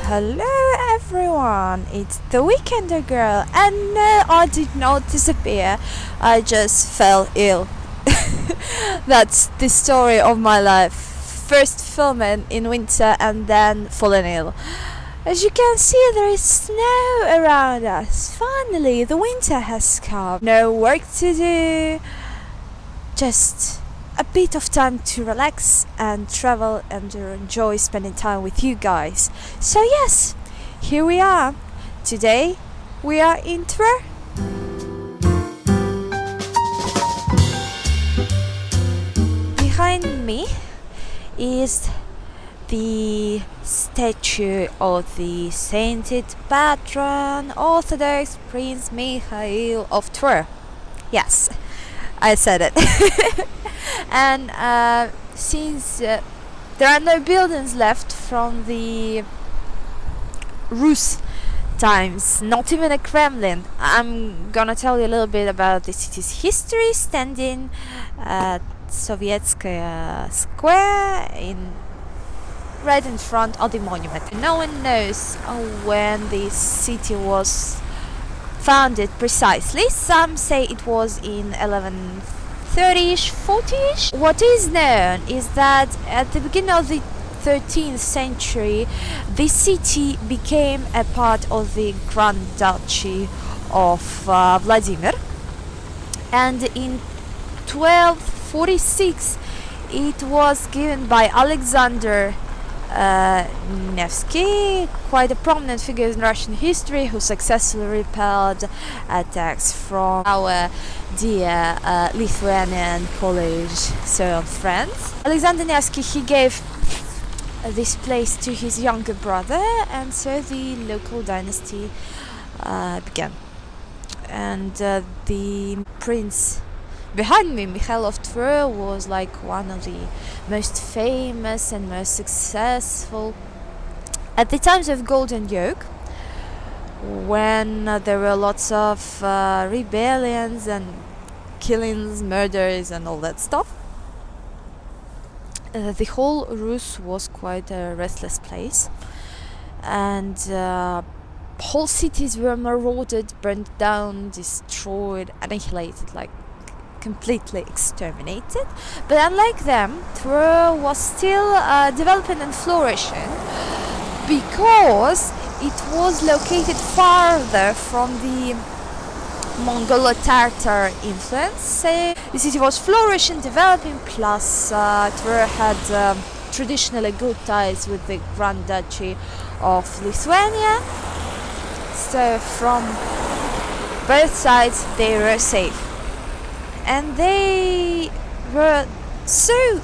Hello everyone, it's the Weekendr Girl, and no, I did not disappear, I just fell ill. That's the story of my life. First filming in winter and then falling ill. As you can see, there is snow around us. Finally, the winter has come. No work to do, just a bit of time to relax and travel and enjoy spending time with you guys. So yes, here we are. Today we are in Tver. Behind me is the statue of the sainted patron Orthodox Prince Mikhail of Tver. Yes, I said it. And since there are no buildings left from the Rus times, not even a Kremlin, I'm gonna tell you a little bit about the city's history, standing at Sovietskaya Square right in front of the monument. No one knows when this city was founded precisely. Some say it was in 1130ish, 40ish. What is known is that at the beginning of the 13th century, the city became a part of the Grand Duchy of Vladimir, and in 1246 it was given by Alexander Nevsky, quite a prominent figure in Russian history, who successfully repelled attacks from our dear Lithuanian, Polish, Serbian friends. Alexander Nevsky, he gave this place to his younger brother, and so the local dynasty began. And the prince behind me, Mikhail of Tver, was like one of the most famous and most successful at the times of Golden Yoke, when there were lots of rebellions and killings, murders and all that stuff. The whole Rus was quite a restless place, and whole cities were marauded, burnt down, destroyed, annihilated, like completely exterminated. But unlike them, Tver was still developing and flourishing because it was located farther from the Mongolo-Tartar influence. So the city was flourishing, developing, plus Tver had traditionally good ties with the Grand Duchy of Lithuania. So from both sides they were safe. And they were so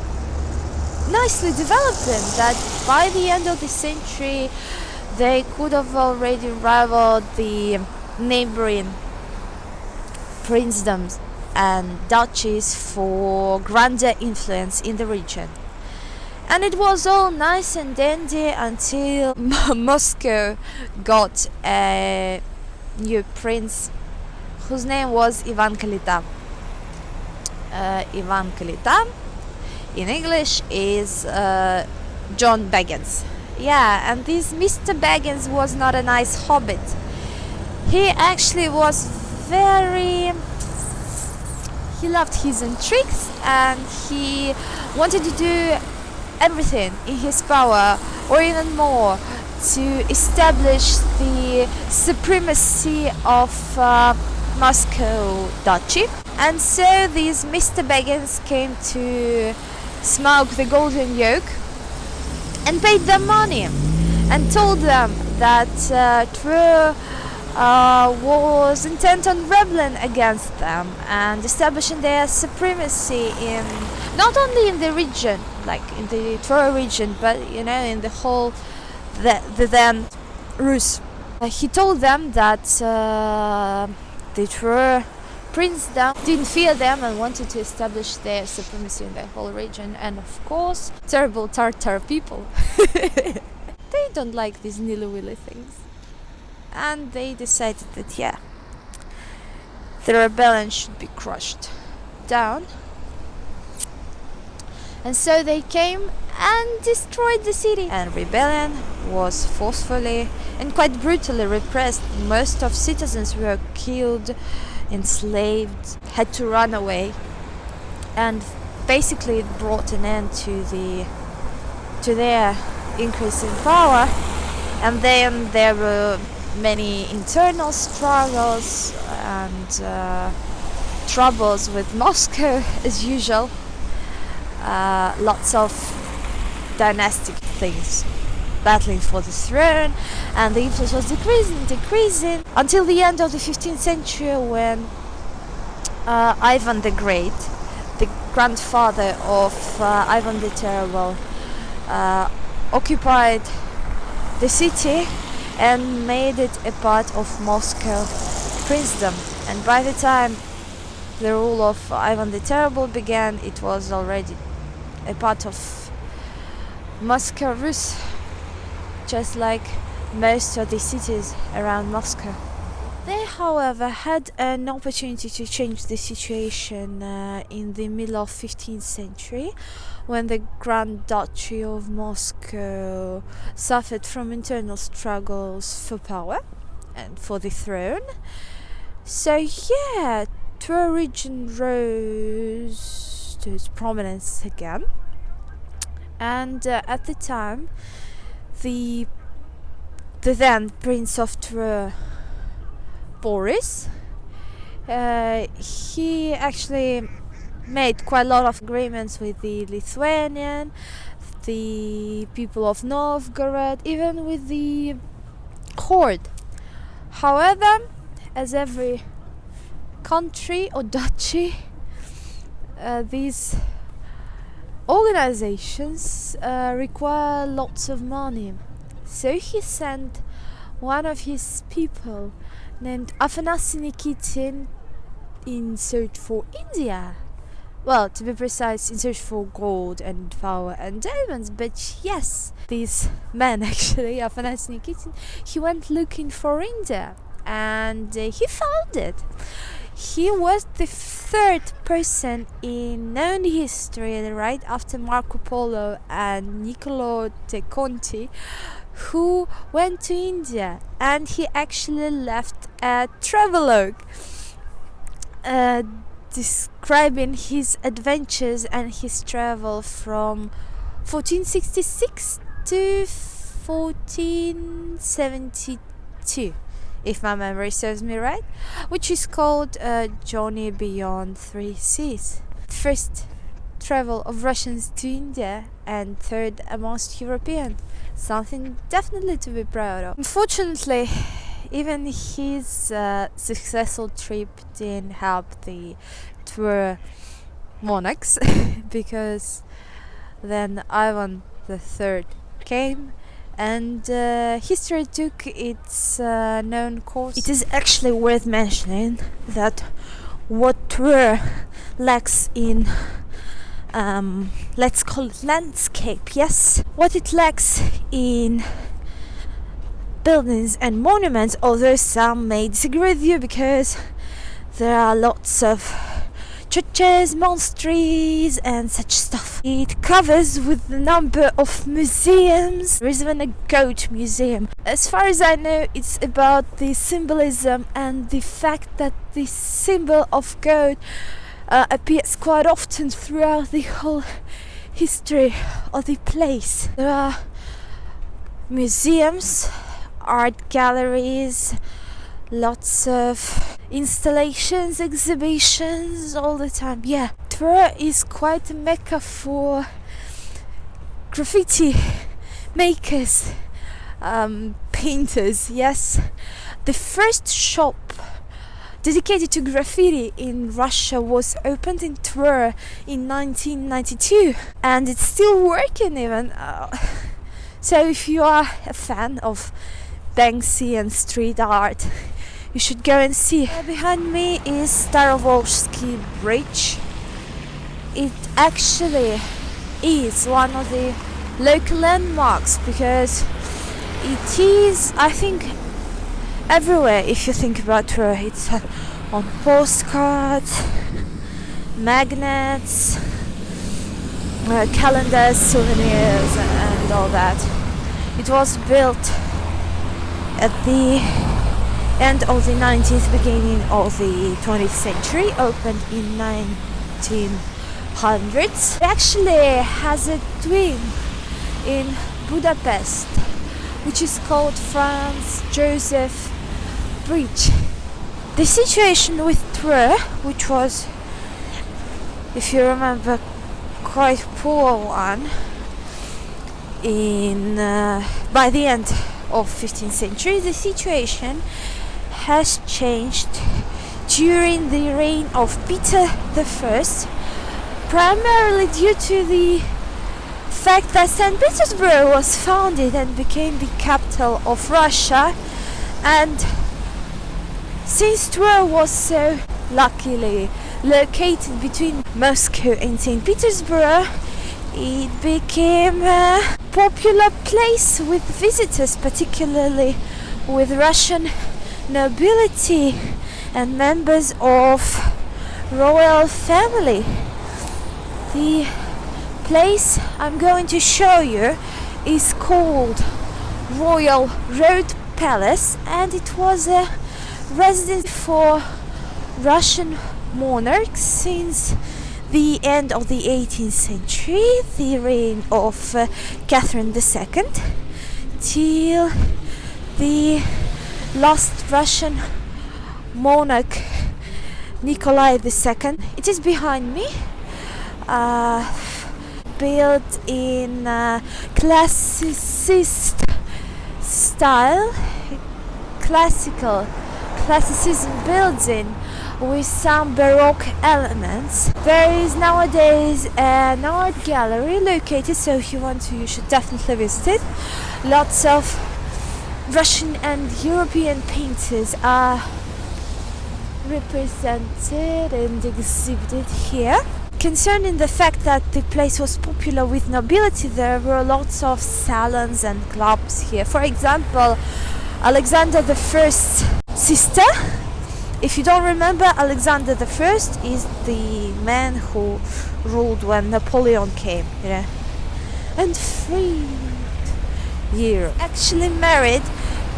nicely developing that by the end of the century they could have already rivaled the neighboring princedoms and duchies for grander influence in the region. And it was all nice and dandy until Moscow got a new prince whose name was Ivan Kalita. Ivan Kalita in English is John Baggins. Yeah, and this Mr. Baggins was not a nice hobbit. He actually was he loved his intrigues, and he wanted to do everything in his power, or even more, to establish the supremacy of Moscow Duchy. And so these Mr. Baggins came to Smaug the Golden Yoke and paid them money and told them that Tver was intent on rebelling against them and establishing their supremacy in not only in the region, like in the Tver region, but in the whole the then Rus. He told them that the Tver princedom didn't fear them and wanted to establish their supremacy in the whole region. And of course, terrible Tartar people, they don't like these nilly-willy things, and they decided that the rebellion should be crushed down. And so they came and destroyed the city. And rebellion was forcefully and quite brutally repressed. Most of citizens were killed, enslaved, had to run away, and basically it brought an end to their increase in power. And then there were many internal struggles and troubles with Moscow as usual. Lots of dynastic things battling for the throne, and the influence was decreasing until the end of the 15th century, when Ivan the Great, the grandfather of Ivan the Terrible, occupied the city and made it a part of Moscow princedom. And by the time the rule of Ivan the Terrible began, it was already a part of Moscow Rus, just like most of the cities around Moscow. They, however, had an opportunity to change the situation in the middle of 15th century, when the Grand Duchy of Moscow suffered from internal struggles for power and for the throne. So yeah, Tver region rose to its prominence again, and at the time the then Prince of Tver, Boris, he actually made quite a lot of agreements with the Lithuanian, the people of Novgorod, even with the Horde. However, as every country or duchy, these organizations require lots of money. So he sent one of his people named Afanasy Nikitin in search for India. Well, to be precise, in search for gold and power and diamonds. But yes, this man actually, Afanasy Nikitin, he went looking for India, and he found it. He was the third person in known history, right after Marco Polo and Niccolo de Conti, who went to India, and he actually left a travelogue describing his adventures and his travel from 1466 to 1472, if my memory serves me right, which is called Journey Beyond Three Seas. First travel of Russians to India, and third amongst Europeans. Something definitely to be proud of. Unfortunately, even his successful trip didn't help the Tver monarchs because then Ivan III came, and history took its known course. It is actually worth mentioning that what Tver lacks in let's call it landscape, yes, what it lacks in buildings and monuments, although some may disagree with you because there are lots of churches, monasteries and such stuff. It covers with a number of museums. There is even a goat museum. As far as I know, it's about the symbolism and the fact that the symbol of goat appears quite often throughout the whole history of the place. There are museums, art galleries, lots of installations, exhibitions all the time. Yeah, Tver is quite a mecca for graffiti makers, painters. Yes, the first shop dedicated to graffiti in Russia was opened in Tver in 1992, and it's still working even. So if you are a fan of Banksy and street art, you should go and see. Behind me is Starovolsky Bridge. It actually is one of the local landmarks because it is, I think, everywhere. If you think about Tver, it's on postcards, magnets, calendars, souvenirs, and all that. It was built at the end of the 19th, beginning of the 20th century, opened in 1900s. It actually has a twin in Budapest, which is called Franz Joseph Bridge. The situation with Tver, which was, if you remember, quite poor one in by the end of 15th century, the situation has changed during the reign of Peter I, primarily due to the fact that St. Petersburg was founded and became the capital of Russia, and since Tver was so luckily located between Moscow and St. Petersburg, it became a popular place with visitors, particularly with Russian nobility and members of royal family. The place I'm going to show you is called Royal Road Palace, and it was a residence for Russian monarchs since the end of the 18th century, the reign of Catherine II, till the last Russian monarch Nikolai II. It is behind me, built in classicist style, classicism building with some Baroque elements. There is nowadays an art gallery located, so if you want to, you should definitely visit it. Lots of Russian and European painters are represented and exhibited here. Concerning the fact that the place was popular with nobility, there were lots of salons and clubs here. For example, Alexander I's sister. If you don't remember, Alexander I is the man who ruled when Napoleon came, and freed Europe. Actually married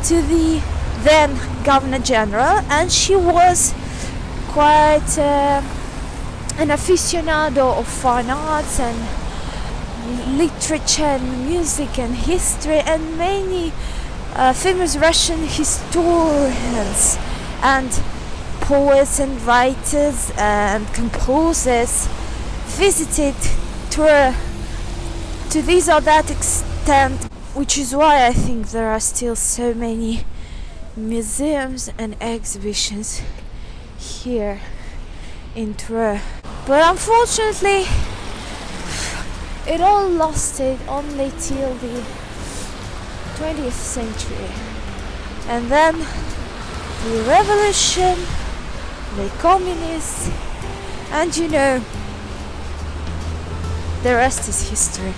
to the then Governor General, and she was quite an aficionado of fine arts and literature and music and history, and many famous Russian historians and poets and writers and composers visited Tver to this or that extent, which is why I think there are still so many museums and exhibitions here in Tver. But unfortunately, it all lasted only till the 20th century, and then the revolution, the communists, and the rest is history.